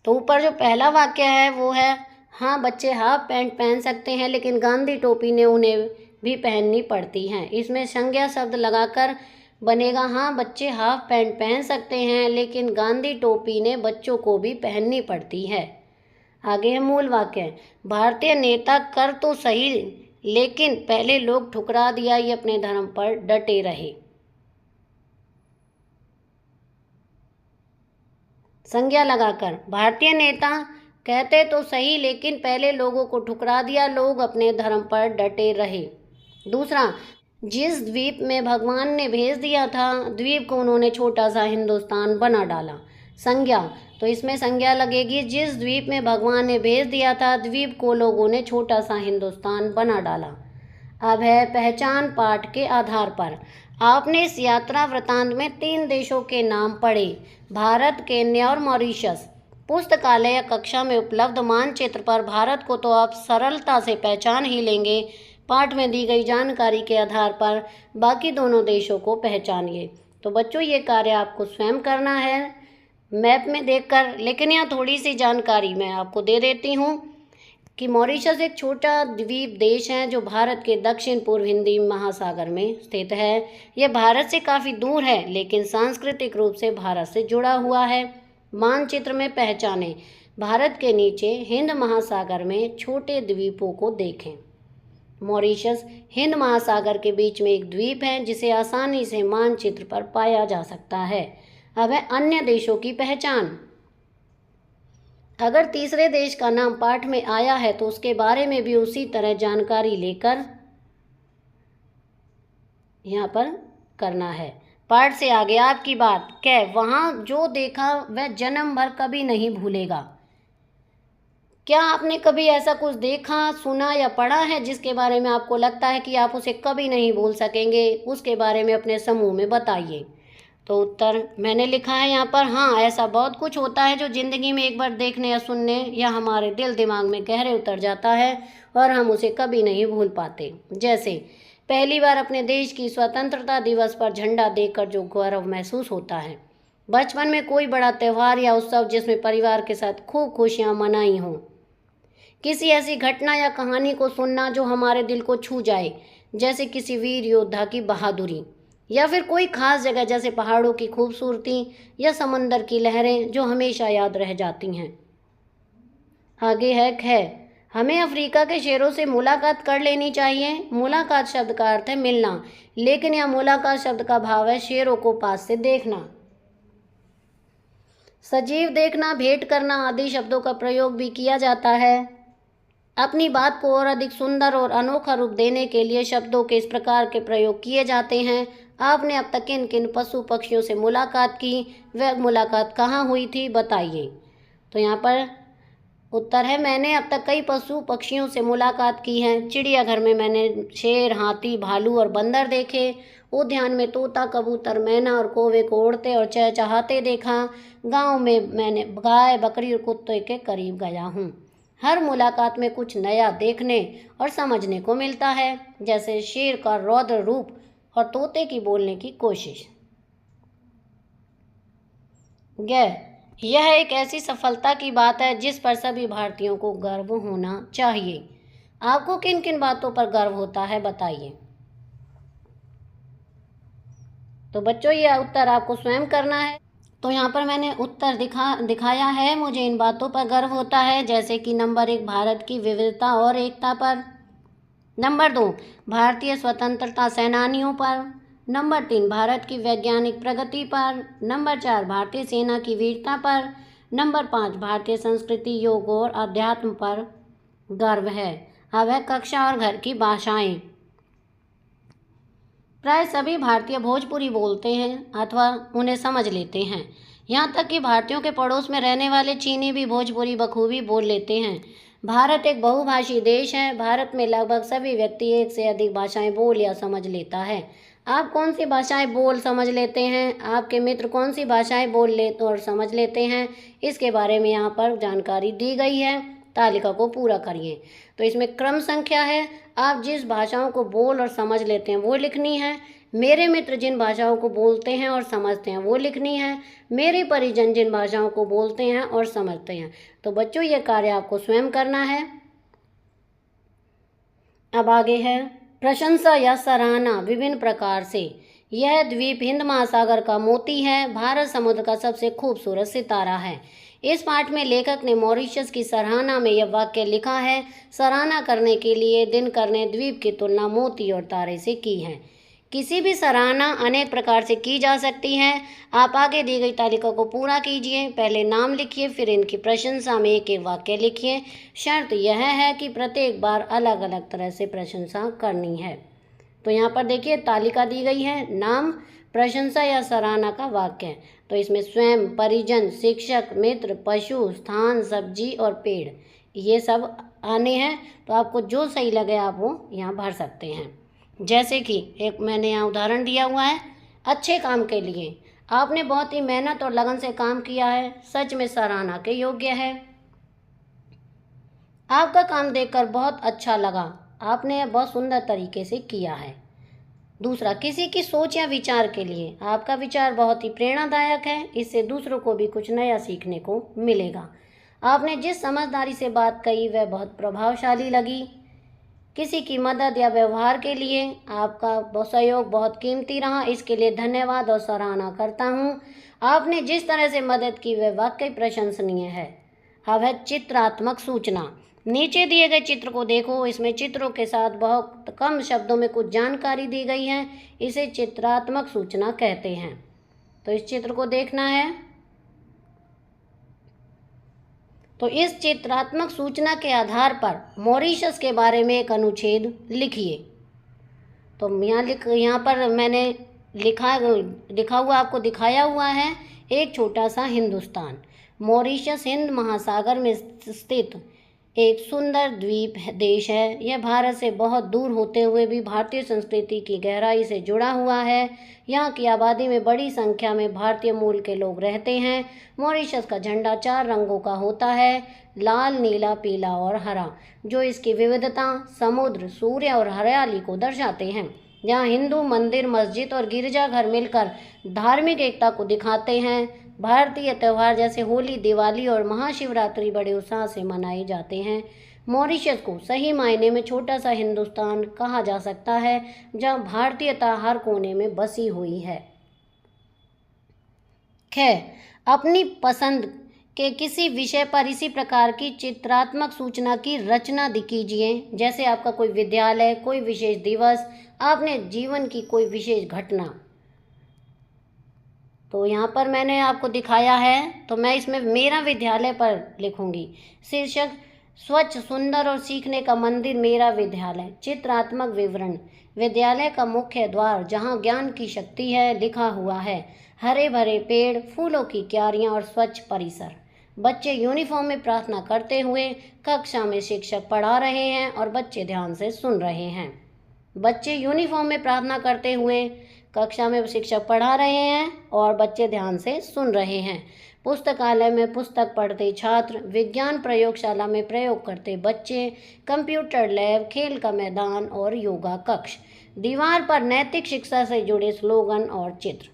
तो ऊपर जो पहला वाक्य है वो है, हाँ बच्चे हाफ पैंट पहन सकते हैं लेकिन गांधी टोपी ने उन्हें भी पहननी पड़ती है। इसमें संज्ञा शब्द लगाकर बनेगा, हाँ बच्चे हाफ पैंट पहन सकते हैं लेकिन गांधी टोपी ने बच्चों को भी पहननी पड़ती है। आगे है मूल वाक्य, भारतीय नेता कर तो सही लेकिन पहले लोग ठुकरा दिया, ये अपने धर्म पर डटे रहे। संज्ञा लगाकर, भारतीय नेता कहते तो सही लेकिन पहले लोगों को ठुकरा दिया, लोग अपने धर्म पर डटे रहे। दूसरा, जिस द्वीप में भगवान ने भेज दिया था द्वीप को उन्होंने छोटा सा हिंदुस्तान बना डाला। संज्ञा, तो इसमें संज्ञा लगेगी, जिस द्वीप में भगवान ने भेज दिया था द्वीप को लोगों ने छोटा सा हिंदुस्तान बना डाला। अब है पहचान पाठ के आधार पर। आपने इस यात्रा वृतांत में 3 देशों के नाम पढ़े, भारत, केन्या और मॉरिशस। पुस्तकालय या कक्षा में उपलब्ध मानचित्र पर भारत को तो आप सरलता से पहचान ही लेंगे, पाठ में दी गई जानकारी के आधार पर बाकी दोनों देशों को पहचानिए। तो बच्चों ये कार्य आपको स्वयं करना है मैप में देखकर, लेकिन यहाँ थोड़ी सी जानकारी मैं आपको दे देती हूँ कि मॉरिशस एक छोटा द्वीप देश है जो भारत के दक्षिण पूर्व हिंदी महासागर में स्थित है। यह भारत से काफ़ी दूर है लेकिन सांस्कृतिक रूप से भारत से जुड़ा हुआ है। मानचित्र में पहचानें, भारत के नीचे हिंद महासागर में छोटे द्वीपों को देखें। मॉरिशस हिंद महासागर के बीच में एक द्वीप है जिसे आसानी से मानचित्र पर पाया जा सकता है। अब है अन्य देशों की पहचान। अगर तीसरे देश का नाम पाठ में आया है तो उसके बारे में भी उसी तरह जानकारी लेकर यहाँ पर करना है। पाठ से आगे आपकी बात, कह वहाँ जो देखा वह जन्म भर कभी नहीं भूलेगा। क्या आपने कभी ऐसा कुछ देखा, सुना या पढ़ा है जिसके बारे में आपको लगता है कि आप उसे कभी नहीं भूल सकेंगे? उसके बारे में अपने समूह में बताइए। तो उत्तर मैंने लिखा है यहाँ पर, हाँ ऐसा बहुत कुछ होता है जो ज़िंदगी में एक बार देखने या सुनने या हमारे दिल दिमाग में गहरे उतर जाता है और हम उसे कभी नहीं भूल पाते। जैसे पहली बार अपने देश की स्वतंत्रता दिवस पर झंडा देखकर जो गौरव महसूस होता है, बचपन में कोई बड़ा त्यौहार या उत्सव जिसमें परिवार के साथ खूब खुशियाँ मनाई हों, किसी ऐसी घटना या कहानी को सुनना जो हमारे दिल को छू जाए, जैसे किसी वीर योद्धा की बहादुरी, या फिर कोई खास जगह जैसे पहाड़ों की खूबसूरती या समंदर की लहरें जो हमेशा याद रह जाती हैं। आगे है ख, हमें अफ्रीका के शेरों से मुलाकात कर लेनी चाहिए। मुलाकात शब्द का अर्थ है मिलना, लेकिन यह मुलाकात शब्द का भाव है शेरों को पास से देखना। सजीव देखना, भेंट करना आदि शब्दों का प्रयोग भी किया जाता है। अपनी बात को और अधिक सुंदर और अनोखा रूप देने के लिए शब्दों के इस प्रकार के प्रयोग किए जाते हैं। आपने अब तक किन किन पशु पक्षियों से मुलाकात की, वह मुलाकात कहाँ हुई थी, बताइए। तो यहाँ पर उत्तर है, मैंने अब तक कई पशु पक्षियों से मुलाकात की है। चिड़ियाघर में मैंने शेर, हाथी, भालू और बंदर देखे। उद्यान में तोता, कबूतर, मैना और कौवे को उड़ते और चहचहाते देखा। गांव में मैंने गाय, बकरी और कुत्ते के करीब गया हूँ। हर मुलाकात में कुछ नया देखने और समझने को मिलता है, जैसे शेर का रौद्र रूप और तोते की बोलने की कोशिश। यह एक ऐसी सफलता की बात है जिस पर सभी भारतीयों को गर्व होना चाहिए। आपको किन किन बातों पर गर्व होता है, बताइए। तो बच्चों ये उत्तर आपको स्वयं करना है। तो यहाँ पर मैंने उत्तर दिखाया है। मुझे इन बातों पर गर्व होता है, जैसे कि नंबर 1 भारत की विविधता और एकता पर, नंबर 2 भारतीय स्वतंत्रता सेनानियों पर, नंबर 3 भारत की वैज्ञानिक प्रगति पर, नंबर 4 भारतीय सेना की वीरता पर, नंबर 5 भारतीय संस्कृति, योग और अध्यात्म पर गर्व है। अब है कक्षा और घर की भाषाएं। प्राय सभी भारतीय भोजपुरी बोलते हैं अथवा उन्हें समझ लेते हैं। यहाँ तक कि भारतीयों के पड़ोस में रहने वाले चीनी भी भोजपुरी बखूबी बोल लेते हैं। भारत एक बहुभाषी देश है। भारत में लगभग सभी व्यक्ति एक से अधिक भाषाएं बोल या समझ लेता है। आप कौन सी भाषाएं बोल समझ लेते हैं, आपके मित्र कौन सी भाषाएं बोल लेते और समझ लेते हैं, इसके बारे में यहाँ पर जानकारी दी गई है। तालिका को पूरा करिए। तो इसमें क्रम संख्या है, आप जिस भाषाओं को बोल और समझ लेते हैं वो लिखनी है। मेरे मित्र जिन भाषाओं को बोलते हैं और समझते हैं वो लिखनी है। मेरे परिजन जिन भाषाओं को बोलते हैं और समझते हैं। तो बच्चों ये कार्य आपको स्वयं करना है। अब आगे है प्रशंसा या सराहना विभिन्न प्रकार से। यह द्वीप हिंद महासागर का मोती है, भारत समुद्र का सबसे खूबसूरत सितारा है। इस पाठ में लेखक ने मॉरिशस की सराहना में यह वाक्य लिखा है। सराहना करने के लिए दिनकर ने द्वीप की तुलना मोती और तारे से की है। किसी भी सराहना अनेक प्रकार से की जा सकती है। आप आगे दी गई तालिका को पूरा कीजिए। पहले नाम लिखिए, फिर इनकी प्रशंसा में एक एक वाक्य लिखिए। शर्त यह है कि प्रत्येक बार अलग अलग तरह से प्रशंसा करनी है। तो यहाँ पर देखिए तालिका दी गई है, नाम, प्रशंसा या सराहना का वाक्य। तो इसमें स्वयं, परिजन, शिक्षक, मित्र, पशु, स्थान, सब्जी और पेड़, ये सब आने हैं। तो आपको जो सही लगे आप वो यहाँ भर सकते हैं। जैसे कि एक मैंने यहाँ उदाहरण दिया हुआ है, अच्छे काम के लिए आपने बहुत ही मेहनत और लगन से काम किया है, सच में सराहना के योग्य है। आपका काम देखकर बहुत अच्छा लगा, आपने बहुत सुंदर तरीके से किया है। दूसरा, किसी की सोच या विचार के लिए आपका विचार बहुत ही प्रेरणादायक है, इससे दूसरों को भी कुछ नया सीखने को मिलेगा। आपने जिस समझदारी से बात कही वह बहुत प्रभावशाली लगी। किसी की मदद या व्यवहार के लिए आपका सहयोग बहुत कीमती रहा, इसके लिए धन्यवाद और सराहना करता हूँ। आपने जिस तरह से मदद की वह वाकई प्रशंसनीय है। अब है चित्रात्मक सूचना। नीचे दिए गए चित्र को देखो, इसमें चित्रों के साथ बहुत कम शब्दों में कुछ जानकारी दी गई है, इसे चित्रात्मक सूचना कहते हैं। तो इस चित्र को देखना है। तो इस चित्रात्मक सूचना के आधार पर मॉरिशस के बारे में एक अनुच्छेद लिखिए। तो यहाँ पर मैंने लिखा हुआ आपको दिखाया हुआ है, एक छोटा सा हिंदुस्तान। मॉरिशस हिंद महासागर में स्थित एक सुंदर द्वीप देश है। यह भारत से बहुत दूर होते हुए भी भारतीय संस्कृति की गहराई से जुड़ा हुआ है। यहाँ की आबादी में बड़ी संख्या में भारतीय मूल के लोग रहते हैं। मॉरिशस का झंडा 4 रंगों का होता है, लाल, नीला, पीला और हरा, जो इसकी विविधता, समुद्र, सूर्य और हरियाली को दर्शाते हैं। यहाँ हिंदू मंदिर, मस्जिद और गिरजाघर मिलकर धार्मिक एकता को दिखाते हैं। भारतीय त्यौहार जैसे होली, दिवाली और महाशिवरात्रि बड़े उत्साह से मनाए जाते हैं। मॉरिशस को सही मायने में छोटा सा हिंदुस्तान कहा जा सकता है, जहाँ भारतीयता हर कोने में बसी हुई है। खैर, अपनी पसंद के किसी विषय पर इसी प्रकार की चित्रात्मक सूचना की रचना कीजिए। जैसे आपका कोई विद्यालय, कोई विशेष दिवस, आपने जीवन की कोई विशेष घटना। तो यहाँ पर मैंने आपको दिखाया है, तो मैं इसमें मेरा विद्यालय पर लिखूंगी। शीर्षक, स्वच्छ, सुंदर और सीखने का मंदिर मेरा विद्यालय। चित्रात्मक विवरण, विद्यालय का मुख्य द्वार जहाँ ज्ञान की शक्ति है लिखा हुआ है। हरे भरे पेड़, फूलों की क्यारियाँ और स्वच्छ परिसर। बच्चे यूनिफॉर्म में प्रार्थना करते हुए कक्षा में शिक्षक पढ़ा रहे हैं और बच्चे ध्यान से सुन रहे हैं। बच्चे यूनिफॉर्म में प्रार्थना करते हुए कक्षा में शिक्षक पढ़ा रहे हैं और बच्चे ध्यान से सुन रहे हैं। पुस्तकालय में पुस्तक पढ़ते छात्र, विज्ञान प्रयोगशाला में प्रयोग करते बच्चे, कंप्यूटर लैब, खेल का मैदान और योगा कक्ष। दीवार पर नैतिक शिक्षा से जुड़े स्लोगन और चित्र।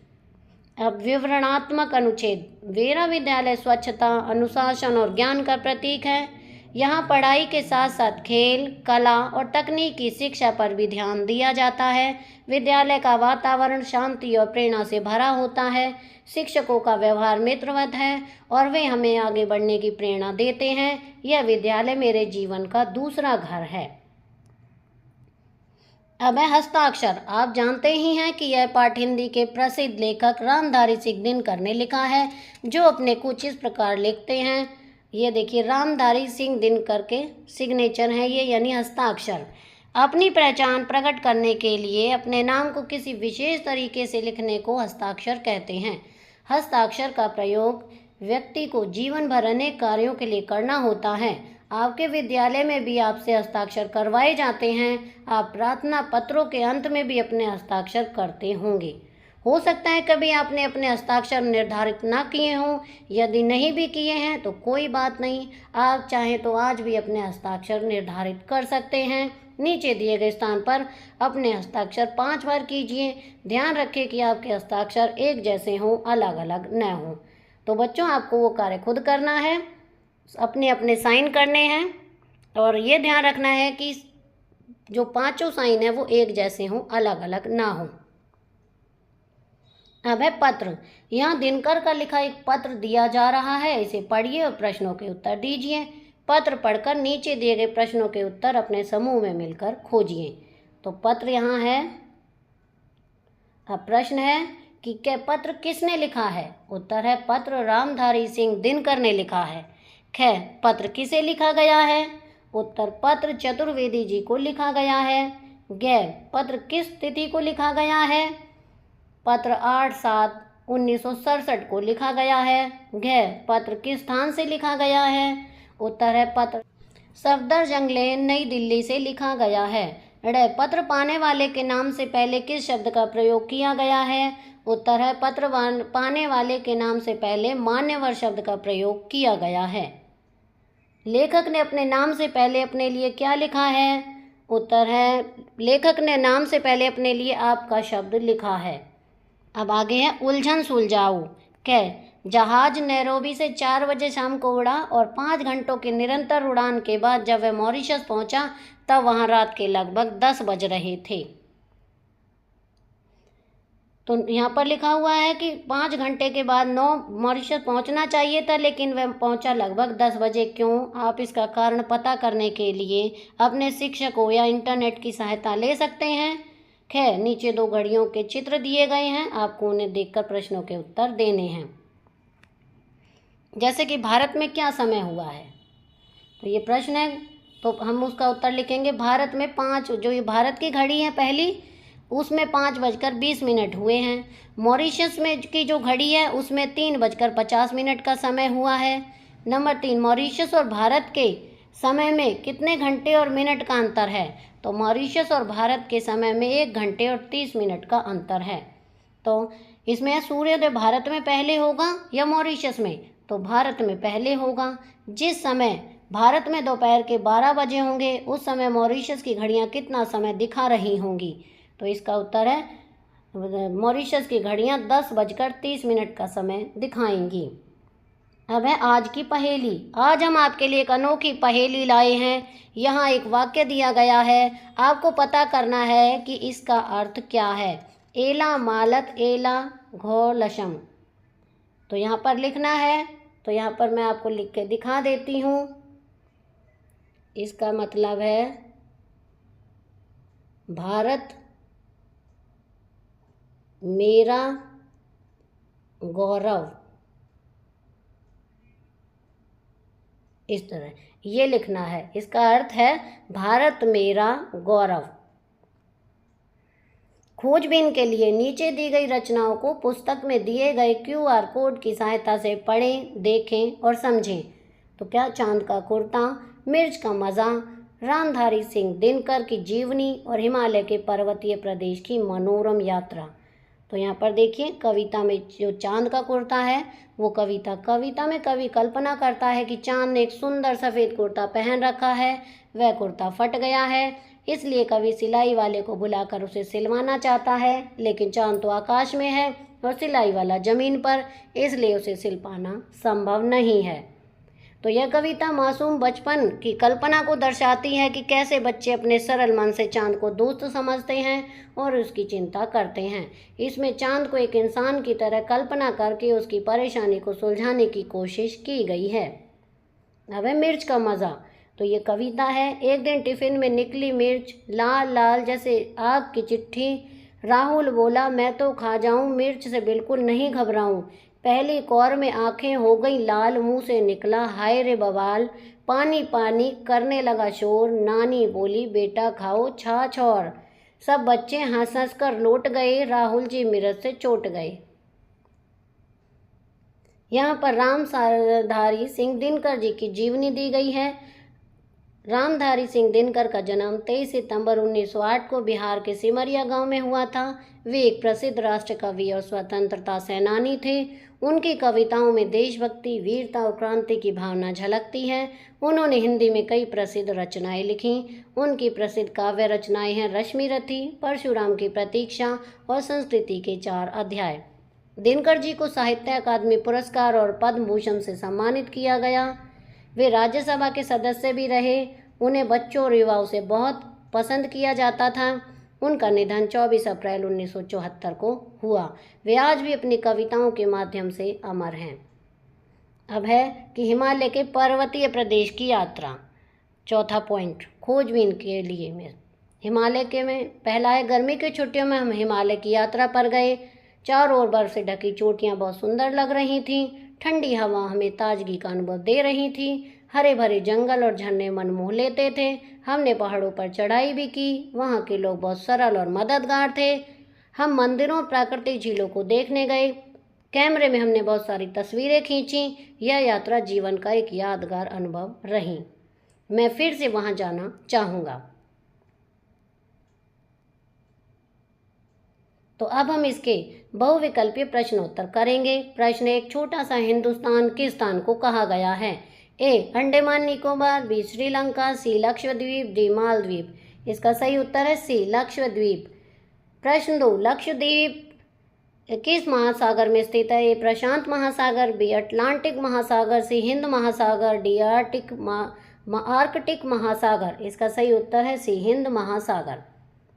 अब विवरणात्मक अनुच्छेद, मेरा विद्यालय स्वच्छता, अनुशासन और ज्ञान का प्रतीक है। यहाँ पढ़ाई के साथ साथ खेल, कला और तकनीकी शिक्षा पर भी ध्यान दिया जाता है। विद्यालय का वातावरण शांति और प्रेरणा से भरा होता है। शिक्षकों का व्यवहार मित्रवत है और वे हमें आगे बढ़ने की प्रेरणा देते हैं। यह विद्यालय मेरे जीवन का दूसरा घर है। अब है हस्ताक्षर। आप जानते ही हैं कि यह पाठ हिंदी के प्रसिद्ध लेखक रामधारी सिंह दिनकर ने लिखा है, जो अपने कुछ इस प्रकार लिखते हैं। ये देखिए, रामधारी सिंह दिनकर के सिग्नेचर है ये, यानी हस्ताक्षर। अपनी पहचान प्रकट करने के लिए अपने नाम को किसी विशेष तरीके से लिखने को हस्ताक्षर कहते हैं। हस्ताक्षर का प्रयोग व्यक्ति को जीवन भर अनेक कार्यों के लिए करना होता है। आपके विद्यालय में भी आपसे हस्ताक्षर करवाए जाते हैं। आप प्रार्थना पत्रों के अंत में भी अपने हस्ताक्षर करते होंगे। हो सकता है कभी आपने अपने हस्ताक्षर निर्धारित ना किए हों। यदि नहीं भी किए हैं तो कोई बात नहीं, आप चाहें तो आज भी अपने हस्ताक्षर निर्धारित कर सकते हैं। नीचे दिए गए स्थान पर अपने हस्ताक्षर 5 बार कीजिए। ध्यान रखें कि आपके हस्ताक्षर एक जैसे हों, अलग अलग न हों। तो बच्चों, आपको वो कार्य खुद करना है, अपने अपने साइन करने हैं और ये ध्यान रखना है कि जो 5 साइन है वो एक जैसे हों, अलग अलग ना हों। अब है पत्र। यहाँ दिनकर का लिखा एक पत्र दिया जा रहा है, इसे पढ़िए और प्रश्नों के उत्तर दीजिए। पत्र पढ़कर नीचे दिए गए प्रश्नों के उत्तर अपने समूह में मिलकर खोजिए। तो पत्र यहाँ है। अब प्रश्न है कि क्या पत्र किसने लिखा है? उत्तर है पत्र रामधारी सिंह दिनकर ने लिखा है। ख, पत्र किसे लिखा गया है? उत्तर पत्र चतुर्वेदी जी को लिखा गया है। ग, पत्र किस तिथि को लिखा गया है? पत्र 8/7/1967 को लिखा गया है। घ, पत्र किस स्थान से लिखा गया है? उत्तर है पत्र सफदरजंग लेन, नई दिल्ली से लिखा गया है। ड़, पत्र पाने वाले के नाम से पहले किस शब्द का प्रयोग किया गया है? उत्तर है पत्र पाने वाले के नाम से पहले मान्यवर शब्द का प्रयोग किया गया है। लेखक ने अपने नाम से पहले अपने लिए क्या लिखा है? उत्तर है लेखक ने नाम से पहले अपने लिए आपका शब्द लिखा है। अब आगे है उलझन सुलझाओ। क, जहाज नैरोबी से 4 बजे शाम को उड़ा और 5 घंटों की निरंतर उड़ान के बाद जब वह मॉरिशस पहुंचा तब वहां रात के लगभग 10 बज रहे थे। तो यहाँ पर लिखा हुआ है कि 5 घंटे के बाद मॉरिशस पहुंचना चाहिए था, लेकिन वह पहुंचा लगभग 10 बजे। क्यों? आप इसका कारण पता करने के लिए अपने शिक्षकों या इंटरनेट की सहायता ले सकते हैं। खैर, नीचे 2 घड़ियों के चित्र दिए गए हैं, आपको उन्हें देखकर प्रश्नों के उत्तर देने हैं। जैसे कि भारत में क्या समय हुआ है, तो ये प्रश्न है, तो हम उसका उत्तर लिखेंगे। भारत में 5, जो ये भारत की घड़ी है पहली, उसमें 5:20 हुए हैं। मॉरिशस में की जो घड़ी है उसमें 3:50 का समय हुआ है। नंबर 3, मॉरिशस और भारत के समय में कितने घंटे और मिनट का अंतर है? तो मॉरिशस और भारत के समय में 1 घंटे और 30 मिनट का अंतर है। तो इसमें सूर्योदय भारत में पहले होगा या मॉरिशस में? तो भारत में पहले होगा। जिस समय भारत में दोपहर के 12 बजे होंगे उस समय मॉरिशस की घड़ियां कितना समय दिखा रही होंगी? तो इसका उत्तर है मॉरिशस की घड़ियां 10:30 का समय दिखाएंगी। अब है आज की पहेली। आज हम आपके लिए एक अनोखी पहेली लाए हैं। यहाँ एक वाक्य दिया गया है, आपको पता करना है कि इसका अर्थ क्या है। एला मालत एला घोलशम। तो यहाँ पर लिखना है, तो यहाँ पर मैं आपको लिख के दिखा देती हूँ। इसका मतलब है भारत मेरा गौरव, इस तरह ये लिखना है। इसका अर्थ है भारत मेरा गौरव। खोजबीन के लिए नीचे दी गई रचनाओं को पुस्तक में दिए गए QR कोड की सहायता से पढ़ें, देखें और समझें। तो क्या? चांद का कुर्ता, मिर्च का मज़ा, रामधारी सिंह दिनकर की जीवनी और हिमालय के पर्वतीय प्रदेश की मनोरम यात्रा। तो यहाँ पर देखिए, कविता में जो चांद का कुर्ता है वो कविता में कवि कल्पना करता है कि चांद ने एक सुंदर सफ़ेद कुर्ता पहन रखा है, वह कुर्ता फट गया है, इसलिए कवि सिलाई वाले को बुलाकर उसे सिलवाना चाहता है, लेकिन चांद तो आकाश में है और सिलाई वाला ज़मीन पर, इसलिए उसे सिल पाना संभव नहीं है। तो यह कविता मासूम बचपन की कल्पना को दर्शाती है कि कैसे बच्चे अपने सरल मन से चांद को दोस्त समझते हैं और उसकी चिंता करते हैं। इसमें चांद को एक इंसान की तरह कल्पना करके उसकी परेशानी को सुलझाने की कोशिश की गई है। अब है मिर्च का मज़ा। तो ये कविता है। एक दिन टिफ़िन में निकली मिर्च लाल लाल जैसे आग की चिट्ठी। राहुल बोला, मैं तो खा जाऊं, मिर्च से बिल्कुल नहीं घबराऊं। पहली कौर में आंखें हो गई लाल, मुंह से निकला हाय रे बवाल। पानी पानी करने लगा शोर, नानी बोली बेटा खाओ छाछ और। सब बच्चे हंस हंस कर लौट गए, राहुल जी मिर्च से चोट गए। यहाँ पर रामधारी सिंह दिनकर जी की जीवनी दी गई है। रामधारी सिंह दिनकर का जन्म 23 सितंबर 1908 को बिहार के सिमरिया गांव में हुआ था। वे एक प्रसिद्ध राष्ट्र कवि और स्वतंत्रता सेनानी थे। उनकी कविताओं में देशभक्ति, वीरता और क्रांति की भावना झलकती है। उन्होंने हिंदी में कई प्रसिद्ध रचनाएं लिखी। उनकी प्रसिद्ध काव्य रचनाएं हैं रश्मि रथी, परशुराम की प्रतीक्षा और संस्कृति के 4 अध्याय। दिनकर जी को साहित्य अकादमी पुरस्कार और पद्म भूषण से सम्मानित किया गया। वे राज्यसभा के सदस्य भी रहे। उन्हें बच्चों और युवाओं से बहुत पसंद किया जाता था। उनका निधन 24 अप्रैल 1974 को हुआ। वे आज भी अपनी कविताओं के माध्यम से अमर हैं। अब है कि हिमालय के पर्वतीय प्रदेश की यात्रा। चौथा पॉइंट, खोजबीन के लिए में हिमालय के में पहला है, गर्मी की छुट्टियों में हम हिमालय की यात्रा पर गए। चारों ओर बर्फ से ढकी चोटियां बहुत सुंदर लग रही थीं। ठंडी हवा हमें ताजगी का अनुभव दे रही थी। हरे भरे जंगल और झरने मन मोह लेते थे। हमने पहाड़ों पर चढ़ाई भी की। वहाँ के लोग बहुत सरल और मददगार थे। हम मंदिरों और प्राकृतिक झीलों को देखने गए। कैमरे में हमने बहुत सारी तस्वीरें खींची। यह यात्रा जीवन का एक यादगार अनुभव रही। मैं फिर से वहाँ जाना चाहूँगा। तो अब हम इसके बहुविकल्पीय प्रश्नोत्तर करेंगे। प्रश्न एक, छोटा सा हिंदुस्तान किस स्थान को कहा गया है? ए, अंडमान निकोबार, बी, श्रीलंका, सी, लक्षद्वीप, डी, मालदीव। इसका सही उत्तर है सी, लक्षद्वीप। प्रश्न 2, लक्षद्वीप किस महासागर में स्थित है? ए, प्रशांत महासागर, बी, अटलांटिक महासागर, सी, हिंद महासागर, डी, आर्कटिक महासागर। इसका सही उत्तर है सी, हिंद महासागर।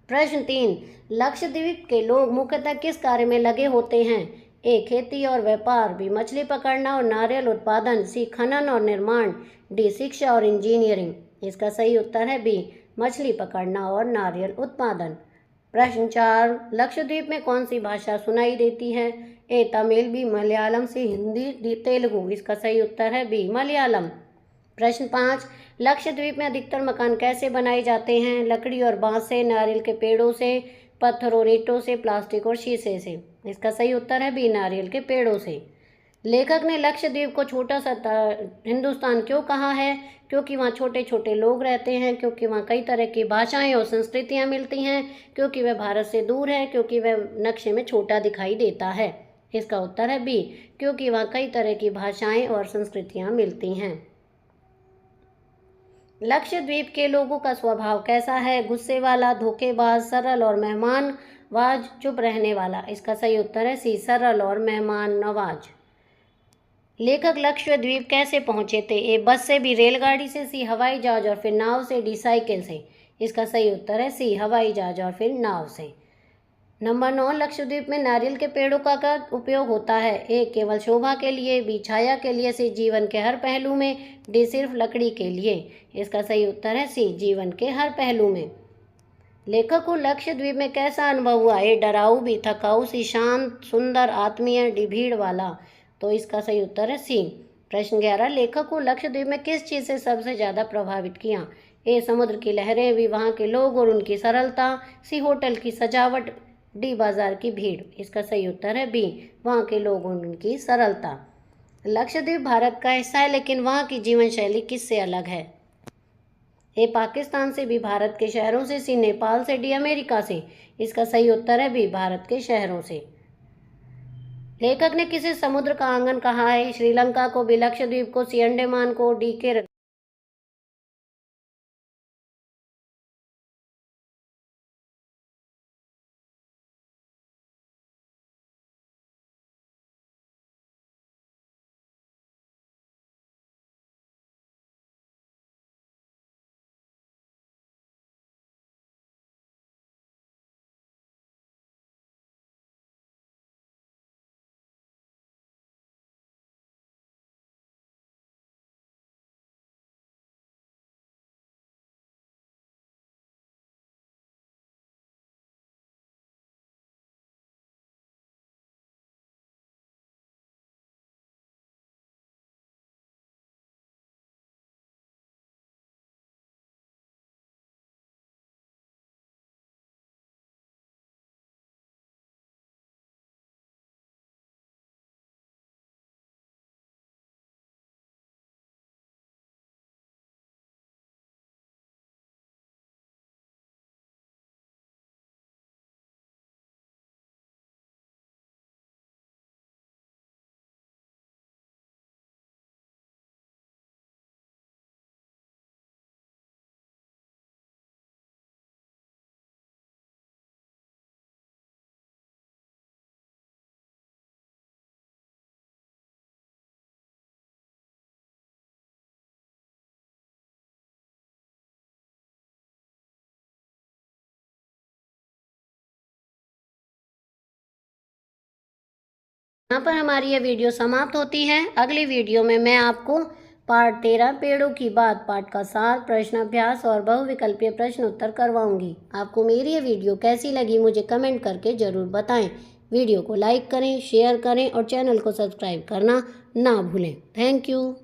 प्रश्न 3, लक्षद्वीप के लोग मुख्यतः किस कार्य में लगे होते हैं? ए, खेती और व्यापार, बी, मछली पकड़ना और नारियल उत्पादन, सी, खनन और निर्माण, डी, शिक्षा और इंजीनियरिंग। इसका सही उत्तर है बी, मछली पकड़ना और नारियल उत्पादन। प्रश्न 4, लक्षद्वीप में कौन सी भाषा सुनाई देती है? ए, तमिल, बी, मलयालम, सी, हिंदी, डी, तेलुगु। इसका सही उत्तर है बी, मलयालम। प्रश्न 5, लक्षद्वीप में अधिकतर मकान कैसे बनाए जाते हैं? लकड़ी और बांस से, नारियल के पेड़ों से, पत्थर और ईंटों से, प्लास्टिक और शीशे से। इसका सही उत्तर है बी, नारियल के पेड़ों से। लेखक ने लक्षद्वीप को छोटा सा हिंदुस्तान क्यों कहा है? क्योंकि वहाँ छोटे छोटे लोग रहते हैं, क्योंकि वहाँ कई तरह की भाषाएं और संस्कृतियाँ मिलती हैं, क्योंकि वह भारत से दूर है, क्योंकि वह नक्शे में छोटा दिखाई देता है। इसका उत्तर है बी, क्योंकि वहाँ कई तरह की भाषाएं और संस्कृतियाँ मिलती हैं। लक्षद्वीप के लोगों का स्वभाव कैसा है? गुस्से वाला, धोखेबाज, सरल और मेहमानवाज, चुप रहने वाला। इसका सही उत्तर है सी, सरल और मेहमान नवाज। लेखक लक्षद्वीप कैसे पहुंचे थे? ए, बस से, बी, रेलगाड़ी से, सी, हवाई जहाज और फिर नाव से, डी, साइकिल से। इसका सही उत्तर है सी, हवाई जहाज और फिर नाव से। नंबर 9, लक्षद्वीप में नारियल के पेड़ों का क्या उपयोग होता है? ए, केवल शोभा के लिए, बी, छाया के लिए, सी, जीवन के हर पहलू में, डी, सिर्फ लकड़ी के लिए। इसका सही उत्तर है सी, जीवन के हर पहलू में। लेखक को लक्षद्वीप में कैसा अनुभव हुआ? ए, डराऊ, बी, थकाऊ, सी, शांत, सुंदर, आत्मीय, डी, भीड़ वाला। तो इसका सही उत्तर है सी। प्रश्न 11, लेखक को लक्षद्वीप में किस चीज़ से सबसे ज़्यादा प्रभावित किया? ए, समुद्र की लहरें, बी, वहाँ के लोग और उनकी सरलता, सी, होटल की सजावट, डी, बाजार की भीड़। इसका सही उत्तर है बी, वहाँ के लोग और उनकी सरलता। लक्षद्वीप भारत का हिस्सा है, लेकिन वहाँ की जीवन शैली किससे अलग है? ए, पाकिस्तान से, बी, भारत के शहरों से, सी, नेपाल से, डी, अमेरिका से। इसका सही उत्तर है बी, भारत के शहरों से। लेखक ने किसे समुद्र का आंगन कहा है? श्रीलंका को, बी, लक्षद्वीप को, सी, अंडमान को, डी, के यहाँ पर हमारी ये वीडियो समाप्त होती है। अगली वीडियो में मैं आपको पार्ट 13 पेड़ों की बात पाठ का सार, प्रश्नाभ्यास और बहुविकल्पीय प्रश्न उत्तर करवाऊंगी। आपको मेरी ये वीडियो कैसी लगी मुझे कमेंट करके ज़रूर बताएं। वीडियो को लाइक करें, शेयर करें और चैनल को सब्सक्राइब करना ना भूलें। Thank you.